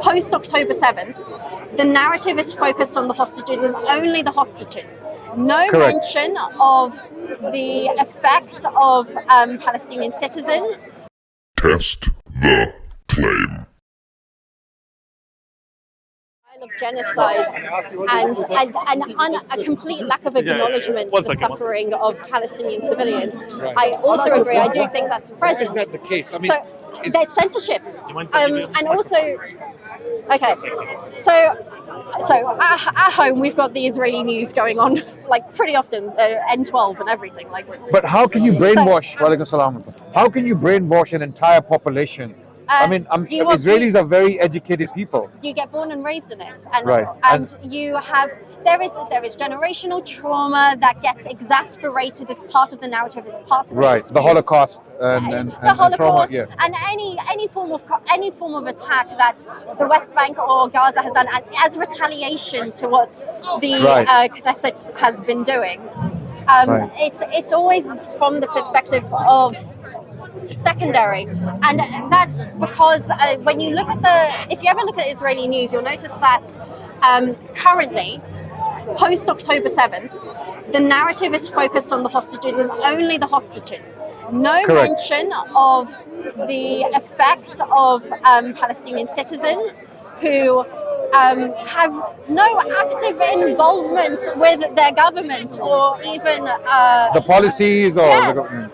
post October 7th, the narrative is focused on the hostages and only the hostages. No Correct. mention of the effect of Palestinian citizens. Test the claim. Of genocide and a complete lack of acknowledgement to the suffering of Palestinian civilians. I also agree. I do think that's present. Is that the case? I mean, So there's censorship, and also, okay. So at home we've got the Israeli news going on like pretty often, N12 and everything. Like, but how can you brainwash? Walaikum salam. How can you brainwash an entire population? I mean, Israelis are very educated people. You get born and raised in it, and Right. and you have there is generational trauma that gets exasperated as part of the narrative, as part of Right, the Holocaust and the Holocaust, trauma, yeah. and any form of attack that the West Bank or Gaza has done as retaliation to what the Right. Knesset has been doing. Right. It's always from the perspective of secondary, and that's because when you look at if you ever look at Israeli news, you'll notice that currently, post October 7th, the narrative is focused on the hostages and only the hostages. No Correct. mention of the effect of Palestinian citizens who have no active involvement with their government or even The policies or yes, the,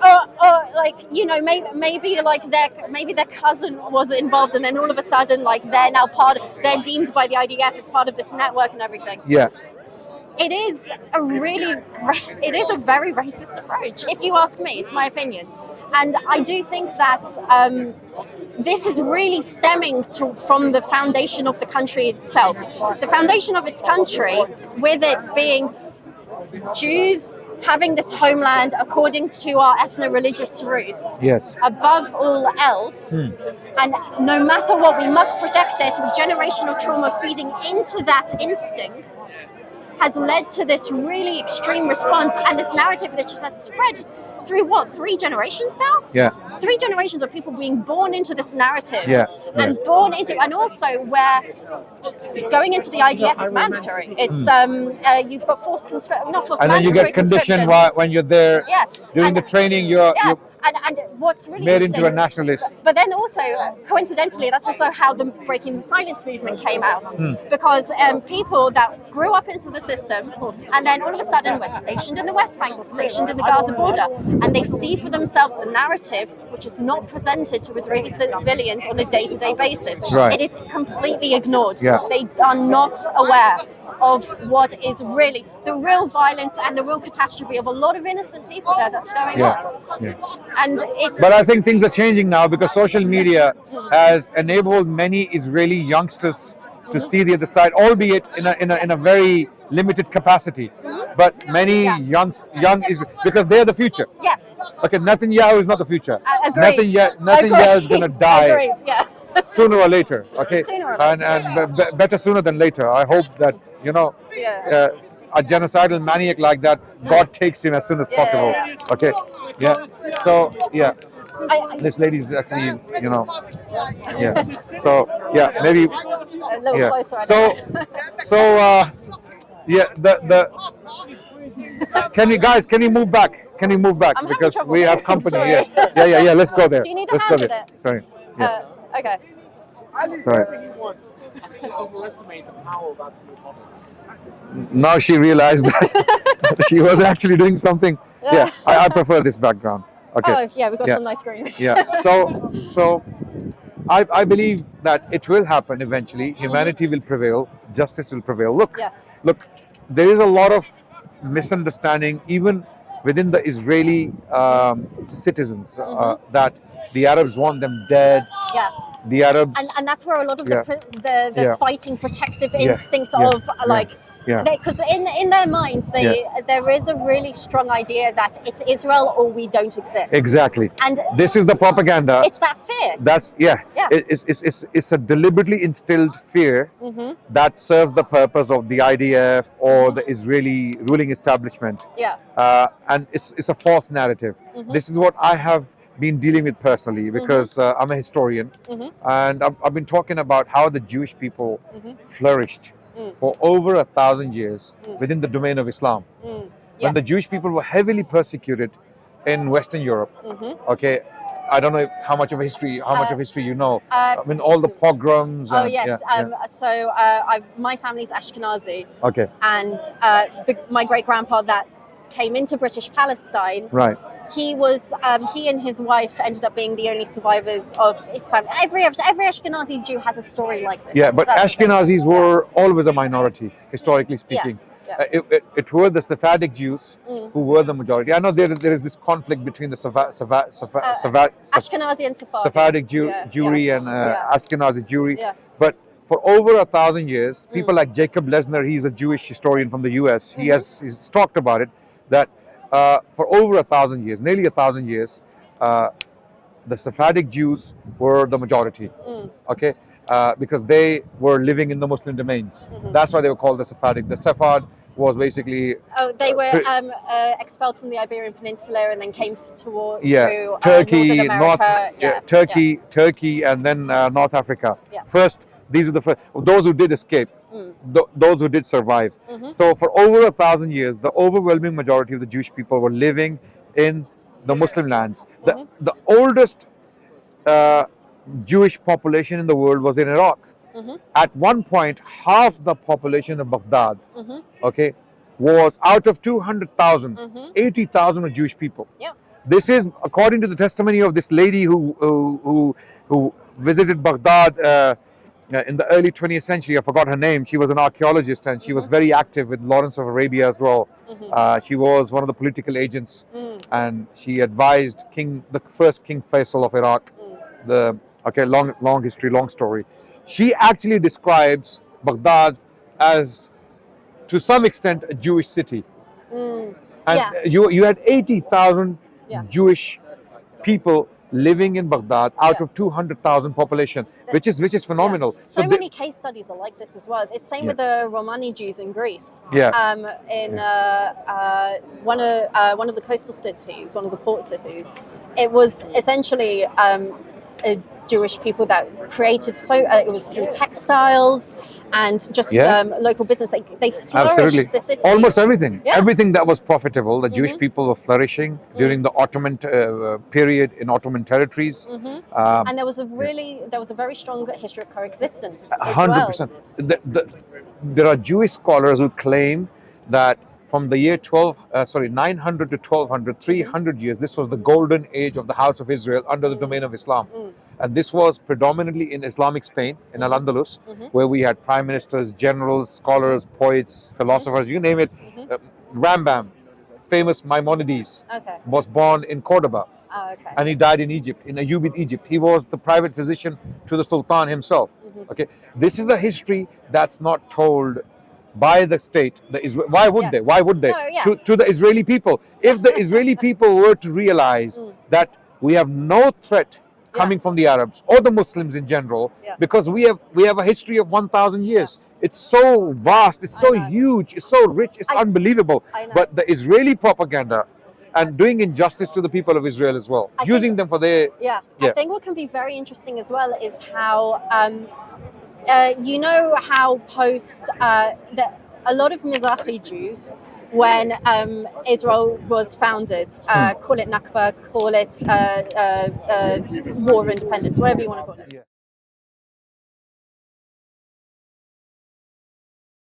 or like, you know, maybe their cousin was involved, and then all of a sudden, like, they're deemed by the IDF as part of this network and everything. yeah. It is a very racist approach, if you ask me. It's my opinion, and I do think that this is really stemming from the foundation of the country itself. The foundation of its country, with it being Jews having this homeland according to our ethno-religious roots, Yes. above all else, and no matter what, we must protect it, with generational trauma feeding into that instinct, has led to this really extreme response and this narrative that just has spread through 3 generations now? Yeah. 3 generations of people being born into this narrative, Yeah, and born into, and also where going into the IDF is mandatory. It's you've got forced conscription, not forced, And then you mandatory get conditioned conscription. when you're there. Yes. During And- the training, you're and what's really made interesting, into a nationalist. but then also, coincidentally, that's also how the Breaking the Silence movement came out, because people that grew up into the system and then all of a sudden were stationed in the West Bank or stationed in the Gaza border, and they see for themselves the narrative which is not presented to Israeli civilians on a day-to-day basis. Right. It is completely ignored. Yeah. They are not aware of what is really the real violence and the real catastrophe of a lot of innocent people there that's going Yeah. on. Yeah. And it's But I think things are changing now because social media has enabled many Israeli youngsters to see the other side, albeit in a very limited capacity. But many young is because they're the future. yes, Okay, Netanyahu is not the future. agreed. Netanyahu is going to die Agreed, yeah. sooner or later. Okay, Sooner or and better sooner than later. I hope that Yeah. a genocidal maniac like that, God takes him as soon as possible. yeah. Okay, yeah. So yeah. I- This lady is actually, yeah. So yeah, maybe a little yeah. closer. I So yeah, the can you move back? Can you move back I'm having because trouble we have moving, company? sorry. Yes. Yeah. Let's go there. Do you need a Let's hand go with there. it? Sorry. Yeah. Okay. Sorry. Overestimate the power of absolute monarchs. Now she realized that she was actually doing something. Yeah. I prefer this background. Okay. Oh yeah, we've got Yeah. some nice green. Yeah. So I believe that it will happen eventually. Humanity will prevail. Justice will prevail. Yes. Look, there is a lot of misunderstanding even within the Israeli citizens that the Arabs want them dead. Yeah. The Arabs. And that's where a lot of Yeah. the Yeah. fighting protective Yeah. instinct Yeah. of like, Yeah. because in their minds there is a really strong idea that it's Israel or we don't exist. Exactly. And This is the propaganda. it's that fear. That's Yeah. It's a deliberately instilled fear that serves the purpose of the IDF or the Israeli ruling establishment. Yeah. And it's a false narrative. This is what I have been dealing with personally because I'm a historian, and I've been talking about how the Jewish people flourished for over 1,000 years within the domain of Islam. When the Yes. Jewish people were heavily persecuted in Western Europe, okay, I don't know how much of history you know. I mean, all the pogroms. Oh and, yes. yeah. So my family's Ashkenazi, Okay. and my great grandpa that came into British Palestine. Right. He was he and his wife ended up being the only survivors of his family. Every Ashkenazi Jew has a story like this. Yeah, So but that's the thing. Ashkenazis were always a minority, historically speaking. Yeah. It were the Sephardic Jews who were the majority. I know there is this conflict between the Ashkenazi and Sephardi. Sephardic Jewry and Yeah. Ashkenazi Jewry. Yeah. But for over 1,000 years, people like Jacob Lesner, he's a Jewish historian from the US, he's talked about it, that for over 1,000 years, nearly 1,000 years, the Sephardic Jews were the majority, okay? Because they were living in the Muslim domains. That's why they were called the Sephardic. The Sephard was basically They were expelled from the Iberian Peninsula and then came through Turkey, North America. Turkey, and then North Africa. Yeah. First, these are the first, those who did escape, those who did survive. So for over 1,000 years, the overwhelming majority of the Jewish people were living in the Muslim lands. The oldest Jewish population in the world was in Iraq. At one point, half the population of Baghdad, okay, was out of 200,000, 80,000 were Jewish people. Yeah. This is according to the testimony of this lady who visited Baghdad in the early 20th century. I forgot her name. She was an archaeologist and she was very active with Lawrence of Arabia as well. She was one of the political agents, and she advised the first King Faisal of Iraq. Long history, long story. She actually describes Baghdad as, to some extent, a Jewish city. And you had 80,000 Jewish people living in Baghdad out of 200,000 population, which is phenomenal. So many case studies are like this as well. It's same with the Romani Jews in Greece. In one of the coastal cities, one of the port cities, it was essentially Jewish people that created it was through textiles and just local business. They flourished the city. Almost everything. Everything that was profitable, the Jewish people were flourishing during the Ottoman period in Ottoman territories. And there was a very strong history of coexistence. 100%. There are Jewish scholars who claim that from the year 900 to 1200, 300 years, this was the golden age of the House of Israel under the domain of Islam. And this was predominantly in Islamic Spain, in Al-Andalus, where we had prime ministers, generals, scholars, poets, philosophers, you name it. Rambam, famous Maimonides, was born in Cordoba. And he died in Egypt, in Ayyubid, Egypt. He was the private physician to the Sultan himself. Okay, this is a history that's not told by the state. Why would they? Why would they? No, to the Israeli people. If the Israeli people were to realize that we have no threat coming from the Arabs or the Muslims in general, because we have a history of 1,000 years. It's so vast, it's so huge, it's so rich, it's unbelievable. But the Israeli propaganda and doing injustice to the people of Israel as well, using them for their... I think what can be very interesting as well is how, you know how post, a lot of Mizrahi Jews, when Israel was founded, call it Nakba, call it War of Independence, whatever you want to call it.